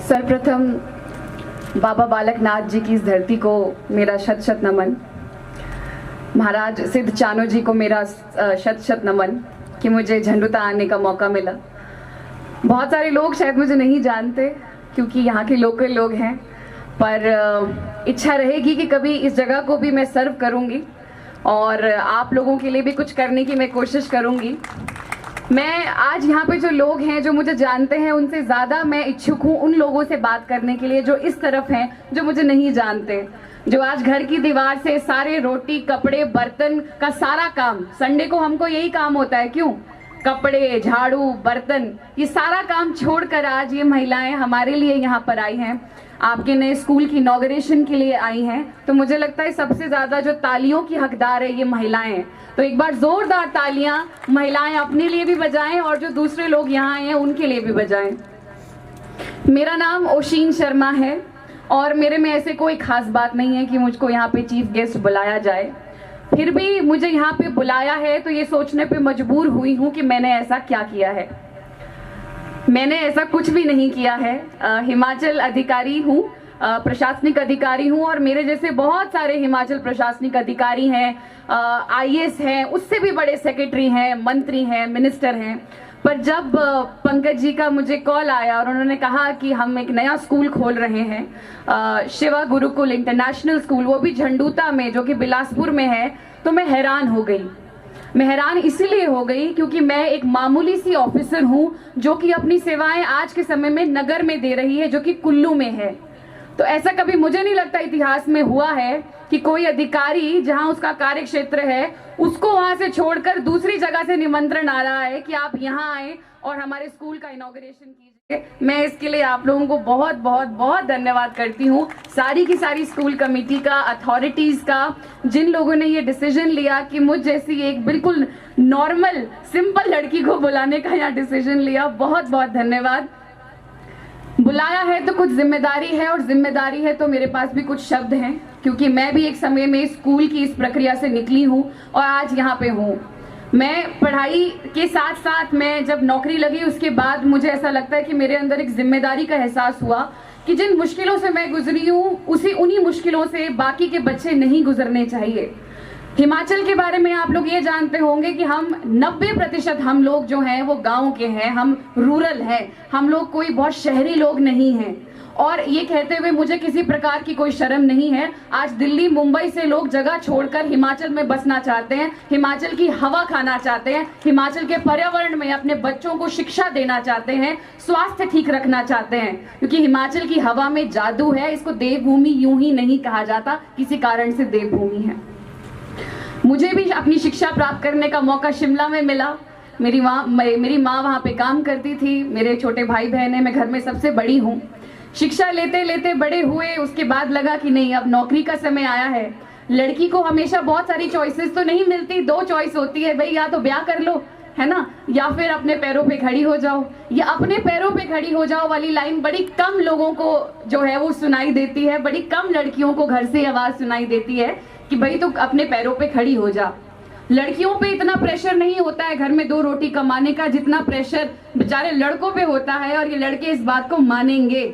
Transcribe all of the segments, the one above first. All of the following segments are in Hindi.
सर्वप्रथम बाबा बालकनाथ जी की इस धरती को मेरा शत शत नमन। महाराज सिद्ध चानो जी को मेरा शत शत नमन कि मुझे झंडुता आने का मौका मिला। बहुत सारे लोग शायद मुझे नहीं जानते क्योंकि यहाँ के लोकल लोग हैं, पर इच्छा रहेगी कि कभी इस जगह को भी मैं सर्व करूँगी और आप लोगों के लिए भी कुछ करने की मैं कोशिश करूँगी। मैं आज यहाँ पे जो लोग हैं जो मुझे जानते हैं उनसे ज़्यादा मैं इच्छुक हूँ उन लोगों से बात करने के लिए जो इस तरफ हैं, जो मुझे नहीं जानते, जो आज घर की दीवार से सारे रोटी कपड़े बर्तन का सारा काम, संडे को हमको यही काम होता है, क्यों? कपड़े झाड़ू बर्तन, ये सारा काम छोड़कर आज ये महिलाएं हमारे लिए यहाँ पर आई हैं, आपके नए स्कूल की इनॉग्रेशन के लिए आई हैं। तो मुझे लगता है सबसे ज़्यादा जो तालियों की हकदार है ये महिलाएं हैं। तो एक बार जोरदार तालियां महिलाएं अपने लिए भी बजाएं और जो दूसरे लोग यहाँ आए हैं उनके लिए भी बजाएं। मेरा नाम ओशीन शर्मा है और मेरे में ऐसे कोई खास बात नहीं है कि मुझको यहाँ पे चीफ गेस्ट बुलाया जाए, फिर भी मुझे यहाँ पे बुलाया है तो ये सोचने पे मजबूर हुई हूँ कि मैंने ऐसा क्या किया है। मैंने ऐसा कुछ भी नहीं किया है। हिमाचल अधिकारी हूँ, प्रशासनिक अधिकारी हूँ और मेरे जैसे बहुत सारे हिमाचल प्रशासनिक अधिकारी हैं, आईएएस हैं, उससे भी बड़े सेक्रेटरी हैं, मंत्री हैं, मिनिस्टर हैं। पर जब पंकज जी का मुझे कॉल आया और उन्होंने कहा कि हम एक नया स्कूल खोल रहे हैं, शिवा गुरुकुल इंटरनेशनल स्कूल, वो भी झंडुता में जो कि बिलासपुर में है, तो मैं हैरान हो गई। मैं हैरान इसीलिए हो गई क्योंकि मैं एक मामूली सी ऑफिसर हूँ जो कि अपनी सेवाएं आज के समय में नगर में दे रही है जो कि कुल्लू में है। तो ऐसा कभी मुझे नहीं लगता इतिहास में हुआ है कि कोई अधिकारी जहां उसका कार्य क्षेत्र है उसको वहां से छोड़कर दूसरी जगह से निमंत्रण आ रहा है कि आप यहाँ आए और हमारे स्कूल का इनॉग्रेशन कीजिए। मैं इसके लिए आप लोगों को बहुत बहुत बहुत धन्यवाद करती हूँ, सारी की सारी स्कूल कमेटी का, अथॉरिटीज़ का, जिन लोगों ने ये डिसीजन लिया कि मुझ जैसी एक बिल्कुल नॉर्मल सिंपल लड़की को बुलाने का यहाँ डिसीजन लिया, बहुत बहुत धन्यवाद। बुलाया है तो कुछ जिम्मेदारी है और जिम्मेदारी है तो मेरे पास भी कुछ शब्द हैं क्योंकि मैं भी एक समय में स्कूल की इस प्रक्रिया से निकली हूँ और आज यहाँ पे हूँ। मैं पढ़ाई के साथ साथ मैं जब नौकरी लगी उसके बाद मुझे ऐसा लगता है कि मेरे अंदर एक जिम्मेदारी का एहसास हुआ कि जिन मुश्किलों से मैं गुजरी हूँ उन्हीं मुश्किलों से बाकी के बच्चे नहीं गुजरने चाहिए। हिमाचल के बारे में आप लोग ये जानते होंगे कि हम 90% हम लोग जो हैं वो गांव के हैं, हम रूरल हैं, हम लोग कोई बहुत शहरी लोग नहीं हैं। और ये कहते हुए मुझे किसी प्रकार की कोई शर्म नहीं है। आज दिल्ली मुंबई से लोग जगह छोड़कर हिमाचल में बसना चाहते हैं, हिमाचल की हवा खाना चाहते हैं, हिमाचल के पर्यावरण में अपने बच्चों को शिक्षा देना चाहते हैं, स्वास्थ्य ठीक रखना चाहते हैं, क्योंकि हिमाचल की हवा में जादू है। इसको देवभूमि यूं ही नहीं कहा जाता, किसी कारण से देवभूमि है। मुझे भी अपनी शिक्षा प्राप्त करने का मौका शिमला में मिला। मेरी माँ वहाँ पे काम करती थी, मेरे छोटे भाई बहन हैं, मैं घर में सबसे बड़ी हूँ। शिक्षा लेते लेते बड़े हुए, उसके बाद लगा कि नहीं, अब नौकरी का समय आया है। लड़की को हमेशा बहुत सारी चॉइसेस तो नहीं मिलती, दो चॉइस होती है भाई, या तो ब्याह कर लो, है ना, या फिर अपने पैरों पे खड़ी हो जाओ। या अपने पैरों पे खड़ी हो जाओ वाली लाइन बड़ी कम लोगों को जो है वो सुनाई देती है, बड़ी कम लड़कियों को घर से आवाज सुनाई देती है कि भाई तो अपने पैरों पे खड़ी हो जा। लड़कियों पे इतना प्रेशर नहीं होता है घर में 2 रोटी कमाने का जितना प्रेशर बेचारे लड़कों पे होता है, और ये लड़के इस बात को मानेंगे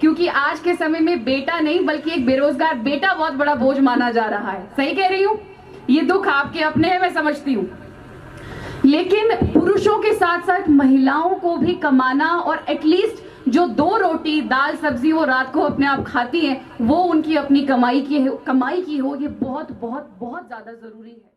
क्योंकि आज के समय में बेटा नहीं बल्कि एक बेरोजगार बेटा बहुत बड़ा बोझ माना जा रहा है। सही कह रही हूँ? ये दुख आपके अपने हैं, मैं समझती हूँ, लेकिन पुरुषों के साथ साथ महिलाओं को भी कमाना और एटलीस्ट जो 2 रोटी दाल सब्जी वो रात को अपने आप खाती हैं वो उनकी अपनी कमाई की हो, ये बहुत बहुत बहुत ज्यादा जरूरी है।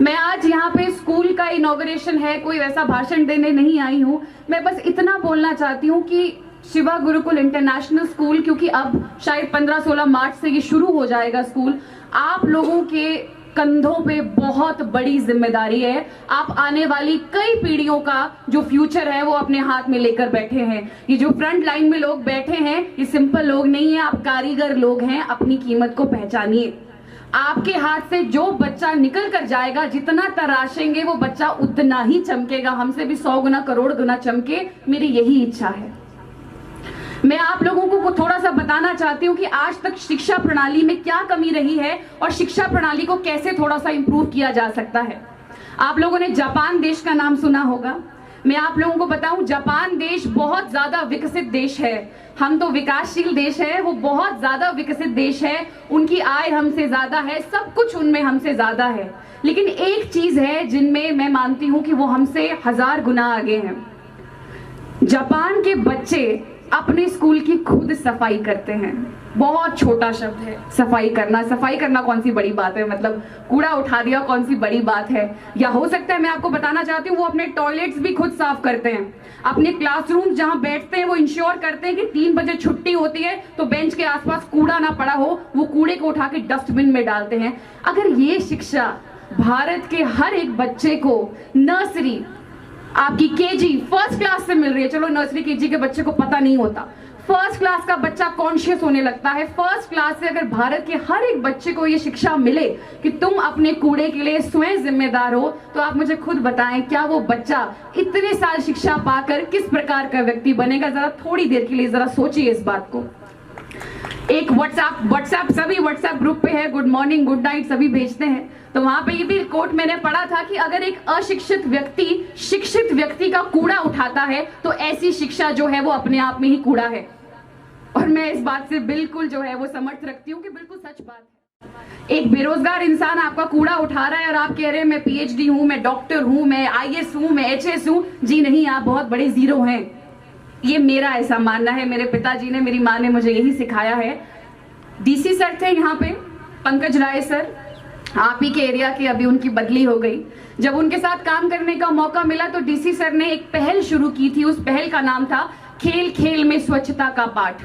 मैं आज यहाँ पे स्कूल का इनॉग्रेशन है, कोई वैसा भाषण देने नहीं आई हूँ। मैं बस इतना बोलना चाहती हूँ कि शिवा गुरुकुल इंटरनेशनल स्कूल, क्योंकि अब शायद 15-16 मार्च से ये शुरू हो जाएगा स्कूल, आप लोगों के कंधों पे बहुत बड़ी जिम्मेदारी है। आप आने वाली कई पीढ़ियों का जो फ्यूचर है वो अपने हाथ में लेकर बैठे हैं। ये जो फ्रंट लाइन में लोग बैठे हैं ये सिंपल लोग नहीं है, आप कारीगर लोग हैं। अपनी कीमत को पहचानिए। आपके हाथ से जो बच्चा निकल कर जाएगा, जितना तराशेंगे वो बच्चा उतना ही चमकेगा, हमसे भी 100 गुना करोड़ गुना चमके, मेरी यही इच्छा है। मैं आप लोगों को थोड़ा सा बताना चाहती हूँ कि आज तक शिक्षा प्रणाली में क्या कमी रही है और शिक्षा प्रणाली को कैसे थोड़ा सा इंप्रूव किया जा सकता है। आप लोगों ने जापान देश का नाम सुना होगा। मैं आप लोगों को बताऊं, जापान देश बहुत ज्यादा विकसित देश है, हम तो विकासशील देश है, वो बहुत ज्यादा विकसित देश है, उनकी आय हमसे ज्यादा है, सब कुछ उनमें हमसे ज्यादा है, लेकिन एक चीज है जिनमें मैं मानती हूं कि वो हमसे 1000 गुना आगे हैं। जापान के बच्चे अपने स्कूल की खुद सफाई करते हैं। बहुत छोटा शब्द है सफाई करना। सफाई करना कौन सी बड़ी बात है, मतलब कूड़ा उठा दिया कौन सी बड़ी बात है। या हो सकता है मैं आपको बताना चाहती हूँ, वो अपने टॉयलेट्स भी खुद साफ करते हैं। अपने क्लासरूम जहां बैठते हैं वो इंश्योर करते हैं कि 3 बजे छुट्टी होती है तो बेंच के आसपास कूड़ा ना पड़ा हो, वो कूड़े को उठा के डस्टबिन में डालते हैं। अगर ये शिक्षा भारत के हर एक बच्चे को नर्सरी, आपकी केजी फर्स्ट क्लास से मिल रही है, चलो नर्सरी केजी के बच्चे को पता नहीं होता, फर्स्ट क्लास का बच्चा कॉन्शियस होने लगता है, फर्स्ट क्लास से अगर भारत के हर एक बच्चे को ये शिक्षा मिले कि तुम अपने कूड़े के लिए स्वयं जिम्मेदार हो, तो आप मुझे खुद बताएं क्या वो बच्चा इतने साल शिक्षा पाकर किस प्रकार का व्यक्ति बनेगा। जरा थोड़ी देर के लिए जरा सोचिए इस बात को। एक व्हाट्सएप सभी व्हाट्सएप ग्रुप पे है, गुड मॉर्निंग गुड नाइट सभी भेजते हैं, तो वहां पे ये भी कोट मैंने पढ़ा था कि अगर एक अशिक्षित व्यक्ति शिक्षित व्यक्ति का कूड़ा उठाता है तो ऐसी शिक्षा जो है वो अपने आप में ही कूड़ा है। और मैं इस बात से बिल्कुल जो है वो समर्थ रखती हूँ कि बिल्कुल सच बात है। एक बेरोजगार इंसान आपका कूड़ा उठा रहा है और आप कह रहे हैं मैं पीएचडी हूं, मैं डॉक्टर हूं, मैं आईएएस हूं, मैं एचएस हूं। जी नहीं, आप बहुत बड़े जीरो हैं। ये मेरा ऐसा मानना है, मेरे पिताजी ने, मेरी माँ ने मुझे यही सिखाया है। डीसी सर थे यहाँ पे, पंकज राय सर, आप ही के एरिया के, अभी उनकी बदली हो गई। जब उनके साथ काम करने का मौका मिला तो डीसी सर ने एक पहल शुरू की थी, उस पहल का नाम था खेल खेल में स्वच्छता का पाठ।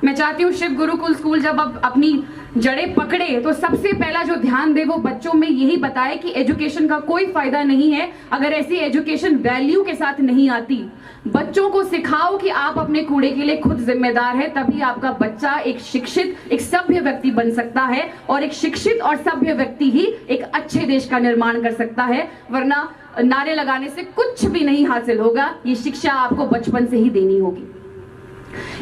मैं चाहती हूँ शिव गुरुकुल स्कूल जब अब अपनी जड़ें पकड़े तो सबसे पहला जो ध्यान दे वो बच्चों में यही बताए कि एजुकेशन का कोई फायदा नहीं है अगर ऐसी एजुकेशन वैल्यू के साथ नहीं आती। बच्चों को सिखाओ कि आप अपने कूड़े के लिए खुद जिम्मेदार है, तभी आपका बच्चा एक शिक्षित, एक सभ्य व्यक्ति बन सकता है, और एक शिक्षित और सभ्य व्यक्ति ही एक अच्छे देश का निर्माण कर सकता है। वरना नारे लगाने से कुछ भी नहीं हासिल होगा, ये शिक्षा आपको बचपन से ही देनी होगी।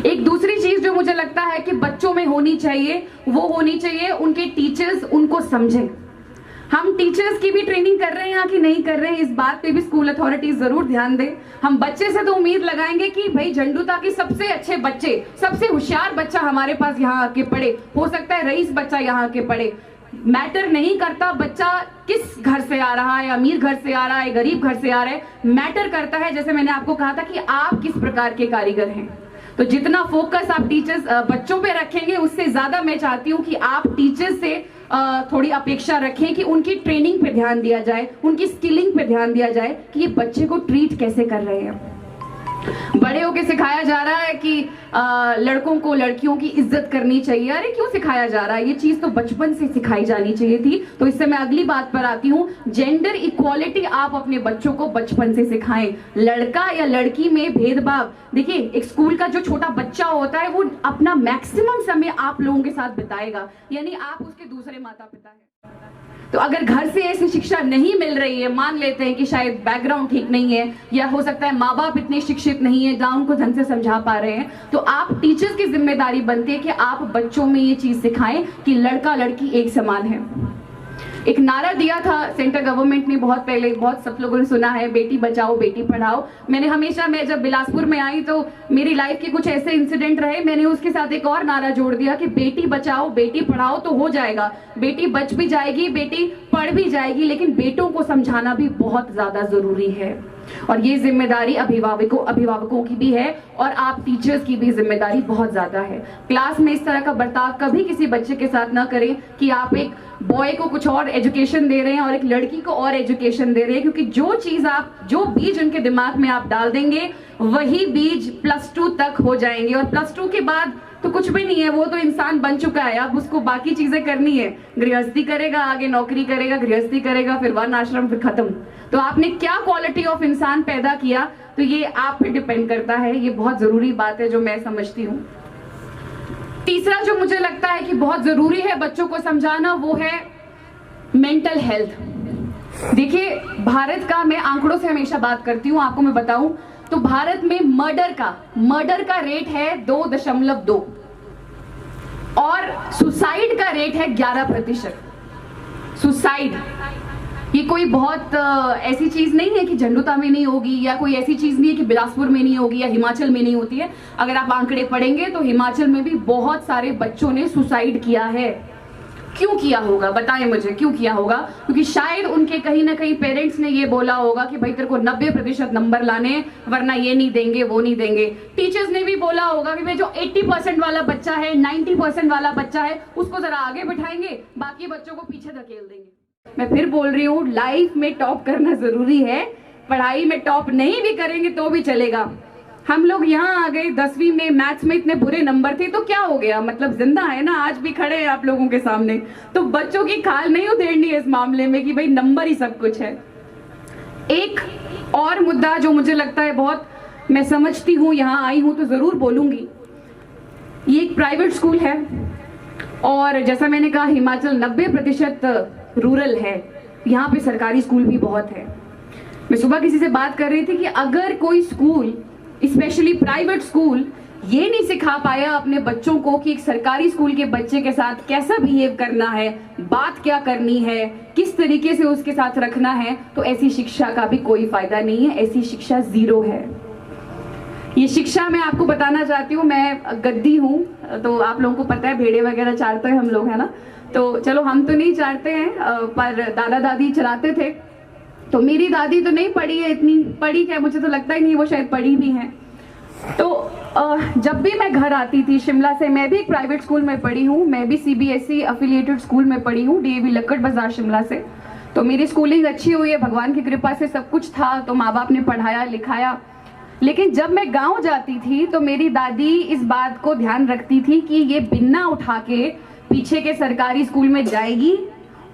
एक दूसरी चीज जो मुझे लगता है कि बच्चों में होनी चाहिए, वो होनी चाहिए उनके टीचर्स उनको समझें। हम टीचर्स की भी ट्रेनिंग कर रहे हैं कि नहीं कर रहे हैं, इस बात पे भी स्कूल अथॉरिटीज जरूर ध्यान दें। हम बच्चे से तो उम्मीद लगाएंगे कि भाई झंडूता के सबसे अच्छे बच्चे, सबसे होशियार बच्चा हमारे पास यहाँ आके पढ़े, हो सकता है रईस बच्चा यहाँ आके पढ़े। मैटर नहीं करता बच्चा किस घर से आ रहा है, अमीर घर से आ रहा है, गरीब घर से आ रहा है, मैटर करता है, जैसे मैंने आपको कहा था, कि आप किस प्रकार के कारीगर हैं। तो जितना फोकस आप टीचर्स बच्चों पे रखेंगे, उससे ज्यादा मैं चाहती हूँ कि आप टीचर्स से थोड़ी अपेक्षा रखें कि उनकी ट्रेनिंग पे ध्यान दिया जाए, उनकी स्किलिंग पे ध्यान दिया जाए कि ये बच्चे को ट्रीट कैसे कर रहे हैं। बड़े होके सिखाया जा रहा है कि लड़कों को लड़कियों की इज्जत करनी चाहिए। अरे क्यों सिखाया जा रहा है? ये चीज तो बचपन से सिखाई जानी चाहिए थी। तो इससे मैं अगली बात पर आती हूँ, जेंडर इक्वालिटी आप अपने बच्चों को बचपन से सिखाएं। लड़का या लड़की में भेदभाव, देखिए एक स्कूल का जो छोटा बच्चा होता है वो अपना मैक्सिमम समय आप लोगों के साथ बिताएगा, यानी आप उसके दूसरे माता पिता हैं। तो अगर घर से ऐसी शिक्षा नहीं मिल रही है, मान लेते हैं कि शायद बैकग्राउंड ठीक नहीं है, या हो सकता है माँ बाप इतने शिक्षित नहीं है जहाँ उनको ढंग से समझा पा रहे हैं, तो आप टीचर्स की जिम्मेदारी बनती है कि आप बच्चों में ये चीज सिखाएं कि लड़का लड़की एक समान है। एक नारा दिया था सेंट्रल गवर्नमेंट ने बहुत पहले, बहुत सब लोगों ने सुना है, बेटी बचाओ बेटी पढ़ाओ। मैं जब बिलासपुर में आई तो मेरी लाइफ के कुछ ऐसे इंसिडेंट रहे, मैंने उसके साथ एक और नारा जोड़ दिया कि बेटी बचाओ बेटी पढ़ाओ तो हो जाएगा, बेटी बच भी जाएगी, बेटी पढ़ भी जाएगी, लेकिन बेटों को समझाना भी बहुत ज्यादा जरूरी है। और ये जिम्मेदारी अभिभावकों की भी है, और आप टीचर्स की भी जिम्मेदारी बहुत ज्यादा है। क्लास में इस तरह का बर्ताव कभी किसी बच्चे के साथ ना करें कि आप एक बॉय को कुछ और एजुकेशन दे रहे हैं और एक लड़की को और एजुकेशन दे रहे हैं, क्योंकि जो बीज उनके दिमाग में आप डाल देंगे वही बीज +2 तक हो जाएंगे, और +2 के बाद तो कुछ भी नहीं है, वो तो इंसान बन चुका है। अब उसको बाकी चीजें करनी है, गृहस्थी करेगा, आगे नौकरी करेगा, गृहस्थी करेगा, फिर वन आश्रम, फिर खत्म। तो आपने क्या क्वालिटी ऑफ इंसान पैदा किया, तो ये आप पे डिपेंड करता है। ये बहुत जरूरी बात है जो मैं समझती हूँ। तीसरा जो मुझे लगता है कि बहुत जरूरी है बच्चों को समझाना, वो है मेंटल हेल्थ। देखिए भारत का, मैं आंकड़ों से हमेशा बात करती हूँ, आपको मैं बताऊं तो भारत में मर्डर का रेट है 2.2 और सुसाइड का रेट है 11%। सुसाइड ये कोई बहुत ऐसी चीज नहीं है कि झंडुता में नहीं होगी, या कोई ऐसी चीज नहीं है कि बिलासपुर में नहीं होगी या हिमाचल में नहीं होती है। अगर आप आंकड़े पढ़ेंगे तो हिमाचल में भी बहुत सारे बच्चों ने सुसाइड किया है। क्यों किया होगा, बताएं मुझे, क्यों किया होगा? क्योंकि शायद उनके कहीं ना कहीं पेरेंट्स ने ये बोला होगा कि भाई तेरे को 90% नंबर लाने, वरना ये नहीं देंगे वो नहीं देंगे। टीचर्स ने भी बोला होगा कि भाई जो 80% वाला बच्चा है, 90% वाला बच्चा है, उसको जरा आगे बिठाएंगे, बाकी बच्चों को पीछे धकेल देंगे। मैं फिर बोल रही हूँ, लाइफ में टॉप करना जरूरी है। पढ़ाई में टॉप नहीं भी करेंगे तो भी चलेगा। हम लोग यहाँ आ गए 10वीं में, मैथ्स में इतने बुरे नंबर थे तो क्या हो गया, मतलब जिंदा है ना, आज भी खड़े हैं आप लोगों के सामने। तो बच्चों की खाल नहीं उधेड़नी है इस मामले में कि भाई नंबर ही सब कुछ है। एक और मुद्दा जो मुझे लगता है बहुत, मैं समझती हूँ, यहाँ आई हूँ तो जरूर बोलूंगी। ये एक प्राइवेट स्कूल है और जैसा मैंने कहा हिमाचल 90% रूरल है, यहाँ पे सरकारी स्कूल भी बहुत है। मैं सुबह किसी से बात कर रही थी कि अगर कोई स्कूल, स्पेशली प्राइवेट स्कूल, ये नहीं सिखा पाया अपने बच्चों को कि एक सरकारी स्कूल के बच्चे के साथ कैसा बिहेव करना है, बात क्या करनी है, किस तरीके से उसके साथ रखना है, तो ऐसी शिक्षा का भी कोई फायदा नहीं है। ऐसी शिक्षा जीरो है। ये शिक्षा मैं आपको बताना चाहती हूँ, मैं गद्दी हूँ तो आप लोगों को पता है भेड़े वगैरह चारते हैं हम लोग, है ना। तो चलो हम तो नहीं चाहते हैं, पर दादा दादी चलाते थे। तो मेरी दादी तो नहीं पढ़ी है, इतनी पढ़ी क्या, मुझे तो लगता ही नहीं वो शायद पढ़ी भी हैं। तो जब भी मैं घर आती थी शिमला से, मैं भी एक प्राइवेट स्कूल में पढ़ी हूँ, मैं भी CBSE अफिलिएटेड स्कूल में पढ़ी हूँ, DAV लक्कड़ बाजार शिमला से। तो मेरी स्कूलिंग अच्छी हुई है, भगवान की कृपा से सब कुछ था, तो माँ बाप ने पढ़ाया लिखाया। लेकिन जब मैं गाँव जाती थी तो मेरी दादी इस बात को ध्यान रखती थी कि ये बिन्ना उठा के पीछे के सरकारी स्कूल में जाएगी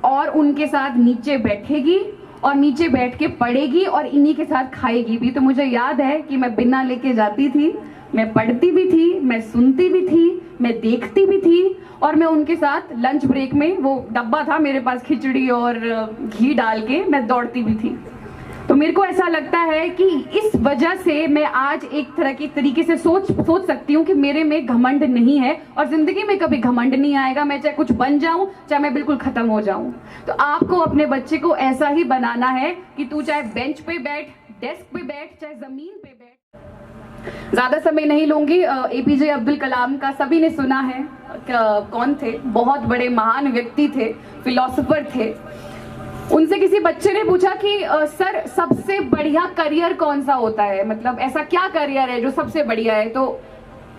और उनके साथ नीचे बैठेगी और नीचे बैठ के पढ़ेगी और इन्हीं के साथ खाएगी भी। तो मुझे याद है कि मैं बिन्ना लेके जाती थी, मैं पढ़ती भी थी, मैं सुनती भी थी, मैं देखती भी थी, और मैं उनके साथ लंच ब्रेक में, वो डब्बा था मेरे पास खिचड़ी और घी डाल के, मैं दौड़ती भी थी। तो मेरे को ऐसा लगता है कि इस वजह से मैं आज एक तरह की तरीके से सोच सकती हूँ कि मेरे में घमंड नहीं है और जिंदगी में कभी घमंड नहीं आएगा। मैं चाहे कुछ बन जाऊं, चाहे मैं बिल्कुल खत्म हो जाऊं। तो आपको अपने बच्चे को ऐसा ही बनाना है कि तू चाहे बेंच पे बैठ, डेस्क पे बैठ, चाहे जमीन पे बैठ। ज्यादा समय नहीं लूंगी। APJ अब्दुल कलाम का सभी ने सुना है, कौन थे, बहुत बड़े महान व्यक्ति थे, फिलोसोफर थे। उनसे किसी बच्चे ने पूछा कि सर सबसे बढ़िया करियर कौन सा होता है, मतलब ऐसा क्या करियर है जो सबसे बढ़िया है। तो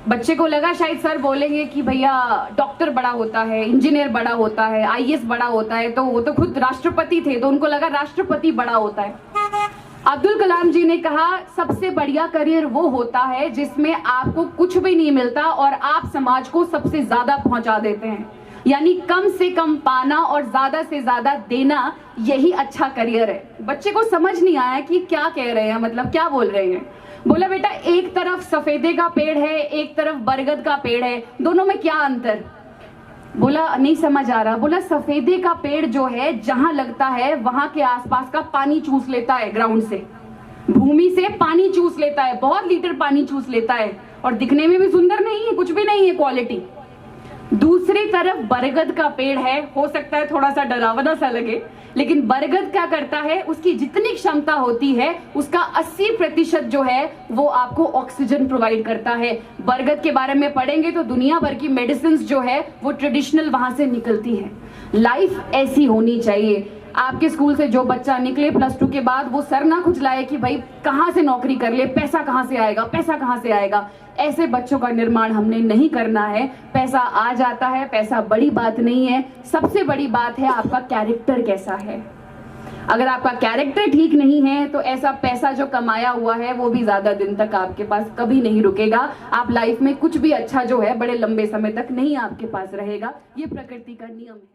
बच्चे को लगा शायद सर बोलेंगे कि भैया डॉक्टर बड़ा होता है, इंजीनियर बड़ा होता है, IAS बड़ा होता है। तो वो तो खुद राष्ट्रपति थे, तो उनको लगा राष्ट्रपति बड़ा होता है। अब्दुल कलाम जी ने कहा सबसे बढ़िया करियर वो होता है जिसमें आपको कुछ भी नहीं मिलता और आप समाज को सबसे ज्यादा पहुंचा देते हैं। यानी कम से कम पाना और ज्यादा से ज्यादा देना, यही अच्छा करियर है। बच्चे को समझ नहीं आया कि क्या कह रहे हैं, मतलब क्या बोल रहे हैं। बोला बेटा एक तरफ सफेदे का पेड़ है, एक तरफ बरगद का पेड़ है, दोनों में क्या अंतर। बोला नहीं समझ आ रहा। बोला सफेदे का पेड़ जो है जहां लगता है वहां के आसपास का पानी चूस लेता है, ग्राउंड से, भूमि से पानी चूस लेता है, बहुत लीटर पानी चूस लेता है और दिखने में भी सुंदर नहीं है, कुछ भी नहीं है क्वालिटी। दूसरी तरफ बरगद का पेड़ है, हो सकता है थोड़ा सा डरावना सा लगे, लेकिन बरगद क्या करता है, उसकी जितनी क्षमता होती है उसका 80% जो है वो आपको ऑक्सीजन प्रोवाइड करता है। बरगद के बारे में पढ़ेंगे तो दुनिया भर की मेडिसिन जो है वो ट्रेडिशनल वहां से निकलती है। लाइफ ऐसी होनी चाहिए। आपके स्कूल से जो बच्चा निकले +2 के बाद, वो सर ना खुजलाए कि भाई कहाँ से नौकरी कर ले, पैसा कहाँ से आएगा, पैसा कहाँ से आएगा। ऐसे बच्चों का निर्माण हमने नहीं करना है। पैसा आ जाता है, पैसा बड़ी बात नहीं है, सबसे बड़ी बात है आपका कैरेक्टर कैसा है। अगर आपका कैरेक्टर ठीक नहीं है तो ऐसा पैसा जो कमाया हुआ है वो भी ज्यादा दिन तक आपके पास कभी नहीं रुकेगा। आप लाइफ में कुछ भी अच्छा जो है बड़े लंबे समय तक नहीं आपके पास रहेगा। ये प्रकृति का नियम है।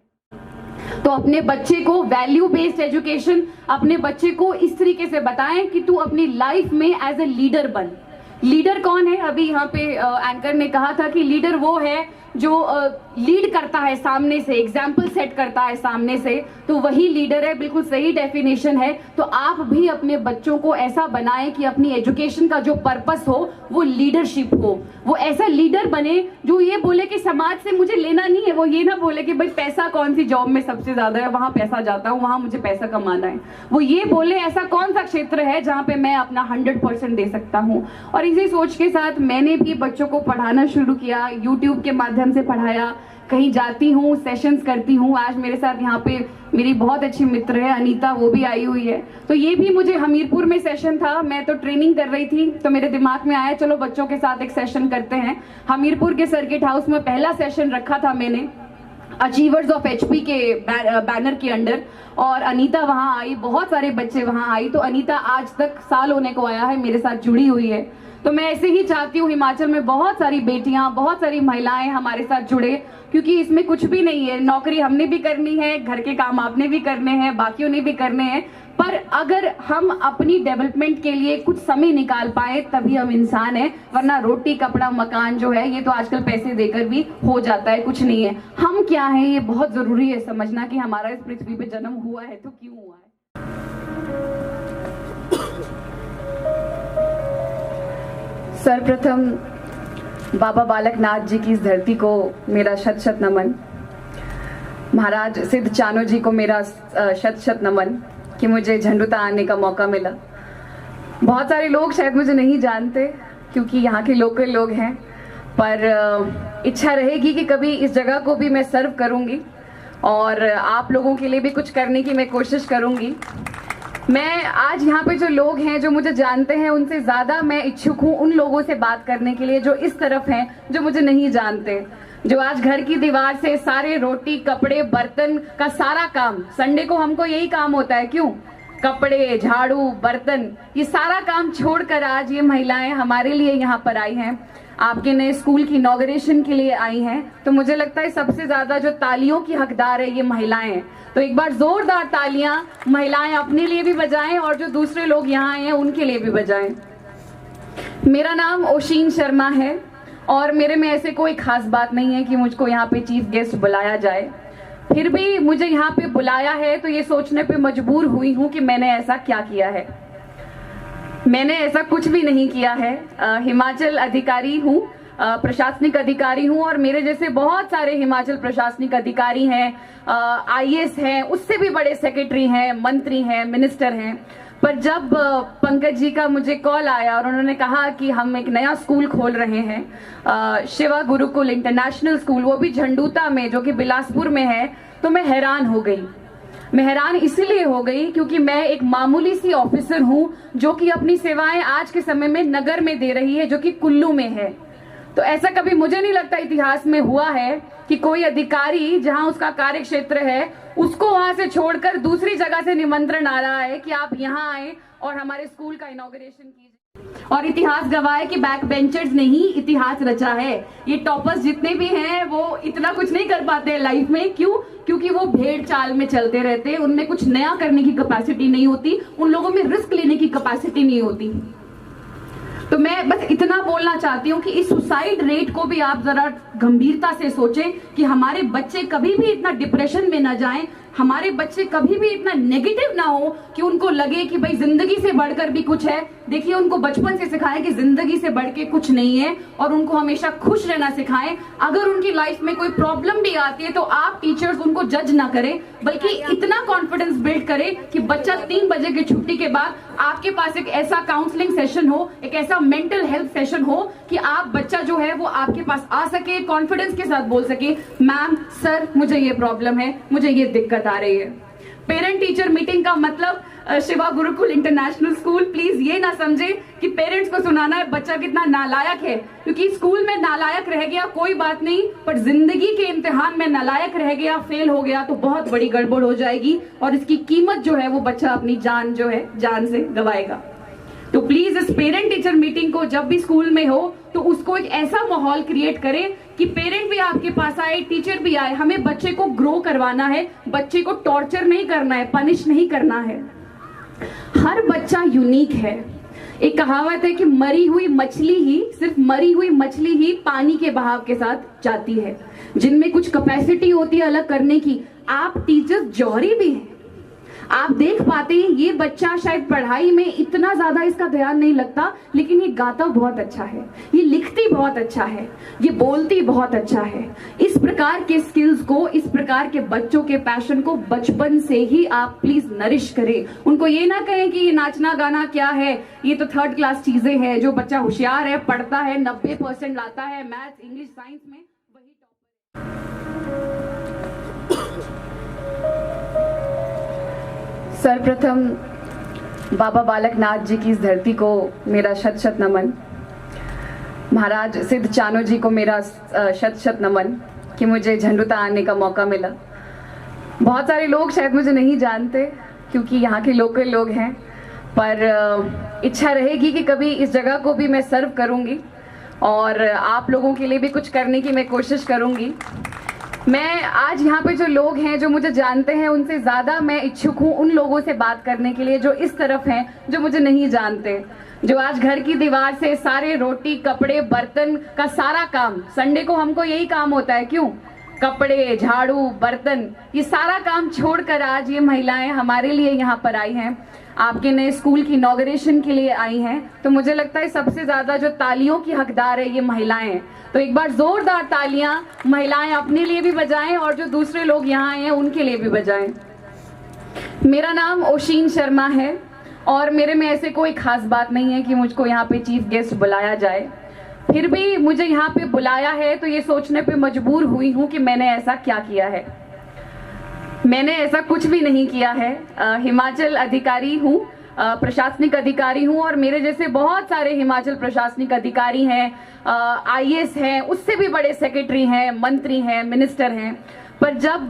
तो अपने बच्चे को वैल्यू बेस्ड एजुकेशन, अपने बच्चे को इस तरीके से बताएं कि तू अपनी लाइफ में एज ए लीडर बन। लीडर कौन है? अभी यहाँ पे एंकर ने कहा था कि लीडर वो है जो लीड करता है सामने से, एग्जाम्पल सेट करता है सामने से, तो वही लीडर है। बिल्कुल सही डेफिनेशन है। तो आप भी अपने बच्चों को ऐसा बनाएं कि अपनी एजुकेशन का जो पर्पस हो वो लीडरशिप हो। वो ऐसा लीडर बने जो ये बोले कि समाज से मुझे लेना नहीं है। वो ये ना बोले कि भाई पैसा कौन सी जॉब में सबसे ज्यादा है, वहां पैसा जाता हूँ, वहां मुझे पैसा कमाना है। वो ये बोले ऐसा कौन सा क्षेत्र है जहाँ पे मैं अपना 100% दे सकता हूँ। और इसी सोच के साथ मैंने भी बच्चों को पढ़ाना शुरू किया, यूट्यूब के माध्यम से पढ़ाया, कहीं जाती हूँ, सेशंस करती हूँ। आज मेरे साथ यहाँ पे मेरी बहुत अच्छी मित्र है अनीता, वो भी आई हुई है। तो ये भी मुझे हमीरपुर में सेशन था, मैं तो ट्रेनिंग कर रही थी, तो मेरे दिमाग में आया चलो बच्चों के साथ एक सेशन करते हैं। हमीरपुर के सर्किट हाउस में पहला सेशन रखा था मैंने, अचीवर्स ऑफ एचपी के बैनर के अंडर, और अनीता वहां आई, बहुत सारे बच्चे वहां आई। तो अनीता आज तक साल होने को आया है मेरे साथ जुड़ी हुई है। तो मैं ऐसे ही चाहती हूँ हिमाचल में बहुत सारी बेटियां, बहुत सारी महिलाएं हमारे साथ जुड़े, क्योंकि इसमें कुछ भी नहीं है। नौकरी हमने भी करनी है, घर के काम आपने भी करने हैं, बाकियों ने भी करने हैं, पर अगर हम अपनी डेवलपमेंट के लिए कुछ समय निकाल पाए तभी हम इंसान हैं। वरना रोटी कपड़ा मकान जो है ये तो आजकल पैसे देकर भी हो जाता है, कुछ नहीं है। हम क्या हैं ये बहुत जरूरी है समझना कि हमारा इस पृथ्वी पे जन्म हुआ है तो क्यों हुआ है। सर्वप्रथम बाबा बालकनाथ जी की इस धरती को मेरा शत शत नमन। महाराज सिद्ध चानो जी को मेरा शत शत नमन कि मुझे झंडुता आने का मौका मिला। बहुत सारे लोग शायद मुझे नहीं जानते क्योंकि यहाँ के लोकल लोग हैं, पर इच्छा रहेगी कि कभी इस जगह को भी मैं सर्व करूँगी और आप लोगों के लिए भी कुछ करने की मैं कोशिश करूँगी। मैं आज यहाँ पे जो लोग हैं जो मुझे जानते हैं उनसे ज़्यादा मैं इच्छुक हूँ उन लोगों से बात करने के लिए जो इस तरफ हैं, जो मुझे नहीं जानते, जो आज घर की दीवार से सारे रोटी कपड़े बर्तन का सारा काम, संडे को हमको यही काम होता है, क्यों? कपड़े झाड़ू बर्तन, ये सारा काम छोड़कर आज ये महिलाएं हमारे लिए यहाँ पर आई हैं, आपके नए स्कूल की इनॉग्रेशन के लिए आई हैं। तो मुझे लगता है सबसे ज्यादा जो तालियों की हकदार है ये महिलाएं हैं। तो एक बार जोरदार तालियां महिलाएं अपने लिए भी बजाएं और जो दूसरे लोग यहाँ आए हैं उनके लिए भी बजाएं। मेरा नाम ओशीन शर्मा है और मेरे में ऐसे कोई खास बात नहीं है कि मुझको यहाँ पे चीफ गेस्ट बुलाया जाए, फिर भी मुझे यहाँ पे बुलाया है तो ये सोचने पे मजबूर हुई हूँ कि मैंने ऐसा क्या किया है। मैंने ऐसा कुछ भी नहीं किया है। हिमाचल अधिकारी हूँ, प्रशासनिक अधिकारी हूँ और मेरे जैसे बहुत सारे हिमाचल प्रशासनिक अधिकारी हैं, आईएएस हैं, उससे भी बड़े सेक्रेटरी हैं, मंत्री हैं, मिनिस्टर हैं। पर जब पंकज जी का मुझे कॉल आया और उन्होंने कहा कि हम एक नया स्कूल खोल रहे हैं, शिवा गुरुकुल इंटरनेशनल स्कूल, वो भी झंडूता में जो कि बिलासपुर में है, तो मैं हैरान हो गई। मैं हैरान इसलिए हो गई क्योंकि मैं एक मामूली सी ऑफिसर हूं जो कि अपनी सेवाएं आज के समय में नगर में दे रही है जो कि कुल्लू में है। तो ऐसा कभी मुझे नहीं लगता इतिहास में हुआ है कि कोई अधिकारी जहां उसका कार्य क्षेत्र है उसको वहां से छोड़कर दूसरी जगह से निमंत्रण आ रहा है कि आप यहाँ आए और हमारे स्कूल का इनॉग्रेशन कीजिए। और इतिहास गवाह है कि बैक बेंचर्स ने ही इतिहास रचा है। ये टॉपर्स जितने भी हैं वो इतना कुछ नहीं कर पाते हैं लाइफ में, क्यों? क्योंकि वो भेड़ चाल में चलते रहते हैं, उनमें कुछ नया करने की कैपेसिटी नहीं होती, उन लोगों में रिस्क लेने की कैपेसिटी नहीं होती। तो मैं बस इतना बोलना चाहती हूँ कि इस सुसाइड रेट को भी आप जरा गंभीरता से सोचें कि हमारे बच्चे कभी भी इतना डिप्रेशन में ना जाएं, हमारे बच्चे कभी भी इतना नेगेटिव ना हो कि उनको लगे कि भाई जिंदगी से बढ़कर भी कुछ है। देखिए, उनको बचपन से सिखाएं कि जिंदगी से बढ़ के कुछ नहीं है और उनको हमेशा खुश रहना सिखाएं। अगर उनकी लाइफ में कोई प्रॉब्लम भी आती है तो आप टीचर्स उनको जज ना करें, बल्कि इतना कॉन्फिडेंस बिल्ड करें कि बच्चा 3 बजे की छुट्टी के बाद आपके पास एक ऐसा काउंसलिंग सेशन हो, एक ऐसा मेंटल हेल्थ सेशन हो कि आप बच्चा जो है वो आपके पास आ सके, कॉन्फिडेंस के साथ बोल सके, मैम सर मुझे ये प्रॉब्लम है, मुझे ये दिक्कत आ रही है। पेरेंट टीचर मीटिंग का मतलब Shiva Gurukul international school please ये ना समझे कि पेरेंट्स को सुनाना है बच्चा कितना नालायक है, क्योंकि स्कूल में नालायक रह गया कोई बात नहीं, पर जिंदगी के इम्तिहान में नालायक रह गया, फेल हो गया तो बहुत बड़ी गड़बड़ हो जाएगी और इसकी कीमत जो है वो बच्चा अपनी जान जो है जान से गवाएगा। तो प्लीज इस पेरेंट टीचर मीटिंग को जब भी स्कूल में हो तो उसको एक ऐसा माहौल क्रिएट करें कि पेरेंट भी आपके पास आए, टीचर भी आए। हमें बच्चे को ग्रो करवाना है, बच्चे को टॉर्चर नहीं करना है, पनिश नहीं करना है। हर बच्चा यूनिक है, एक कहावत है कि मरी हुई मछली ही, सिर्फ मरी हुई मछली ही पानी के बहाव के साथ जाती है। जिनमें कुछ कैपेसिटी होती है अलग करने की। आप टीचर्स जौहरी भी हैं। आप देख पाते हैं ये बच्चा शायद पढ़ाई में इतना ज्यादा इसका ध्यान नहीं लगता, लेकिन ये गाता बहुत अच्छा है, ये लिखती बहुत अच्छा है, ये बोलती बहुत अच्छा है। इस प्रकार के स्किल्स को, इस प्रकार के बच्चों के पैशन को बचपन से ही आप प्लीज नरिश करें। उनको ये ना कहें कि ये नाचना गाना क्या है, ये तो थर्ड क्लास चीजें हैं। जो बच्चा होशियार है, पढ़ता है, 90% लाता है मैथ्स, इंग्लिश, साइंस में, वही सर्वप्रथम बाबा बालकनाथ जी की इस धरती को मेरा शत शत नमन। महाराज सिद्ध चानो जी को मेरा शत शत नमन कि मुझे झंडुता आने का मौका मिला। बहुत सारे लोग शायद मुझे नहीं जानते क्योंकि यहाँ के लोकल लोग हैं, पर इच्छा रहेगी कि कभी इस जगह को भी मैं सर्व करूँगी और आप लोगों के लिए भी कुछ करने की मैं कोशिश करूँगी। मैं आज यहाँ पे जो लोग हैं जो मुझे जानते हैं उनसे ज़्यादा मैं इच्छुक हूँ उन लोगों से बात करने के लिए जो इस तरफ हैं, जो मुझे नहीं जानते, जो आज घर की दीवार से सारे रोटी कपड़े बर्तन का सारा काम, संडे को हमको यही काम होता है, क्यों, कपड़े झाड़ू बर्तन, ये सारा काम छोड़कर आज ये महिलाएं हमारे लिए यहाँ पर आई हैं, आपके नए स्कूल की इनॉग्रेशन के लिए आई हैं। तो मुझे लगता है सबसे ज्यादा जो तालियों की हकदार है ये महिलाएं हैं। तो एक बार जोरदार तालियां महिलाएं अपने लिए भी बजाएं और जो दूसरे लोग यहाँ आए हैं उनके लिए भी बजाएं। मेरा नाम ओशीन शर्मा है और मेरे में ऐसे कोई खास बात नहीं है कि मुझको यहाँ पे चीफ गेस्ट बुलाया जाए। फिर भी मुझे यहाँ पे बुलाया है तो ये सोचने पे मजबूर हुई हूँ कि मैंने ऐसा क्या किया है। मैंने ऐसा कुछ भी नहीं किया है। हिमाचल अधिकारी हूँ, प्रशासनिक अधिकारी हूँ और मेरे जैसे बहुत सारे हिमाचल प्रशासनिक अधिकारी हैं, आईएएस हैं, उससे भी बड़े सेक्रेटरी हैं, मंत्री हैं, मिनिस्टर हैं। पर जब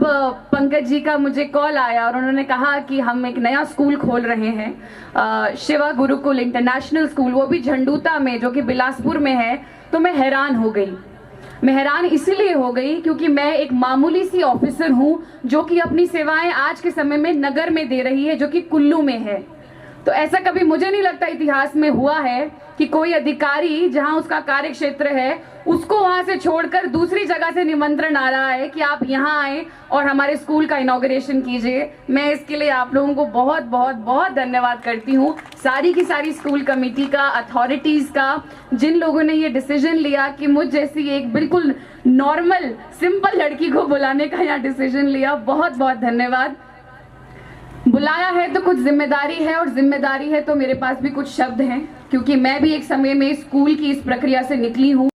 पंकज जी का मुझे कॉल आया और उन्होंने कहा कि हम एक नया स्कूल खोल रहे हैं, शिवा गुरुकुल इंटरनेशनल स्कूल, वो भी झंडूता में जो कि बिलासपुर में है, तो मैं हैरान हो गई। मैं हैरान इसलिए हो गई क्योंकि मैं एक मामूली सी ऑफिसर हूं जो कि अपनी सेवाएं आज के समय में नगर में दे रही है जो कि कुल्लू में है। तो ऐसा कभी मुझे नहीं लगता इतिहास में हुआ है कि कोई अधिकारी जहां उसका कार्य क्षेत्र है उसको वहां से छोड़कर दूसरी जगह से निमंत्रण आ रहा है कि आप यहाँ आए और हमारे स्कूल का इनॉग्रेशन कीजिए। मैं इसके लिए आप लोगों को बहुत बहुत बहुत धन्यवाद करती हूँ, सारी की सारी स्कूल कमेटी का, अथॉरिटीज का, जिन लोगों ने ये डिसीजन लिया कि मुझ जैसी एक बिल्कुल नॉर्मल सिंपल लड़की को बुलाने का यहाँ डिसीजन लिया। बहुत बहुत धन्यवाद। बुलाया है तो कुछ जिम्मेदारी है और जिम्मेदारी है तो मेरे पास भी कुछ शब्द हैं, क्योंकि मैं भी एक समय में स्कूल की इस प्रक्रिया से निकली हूँ।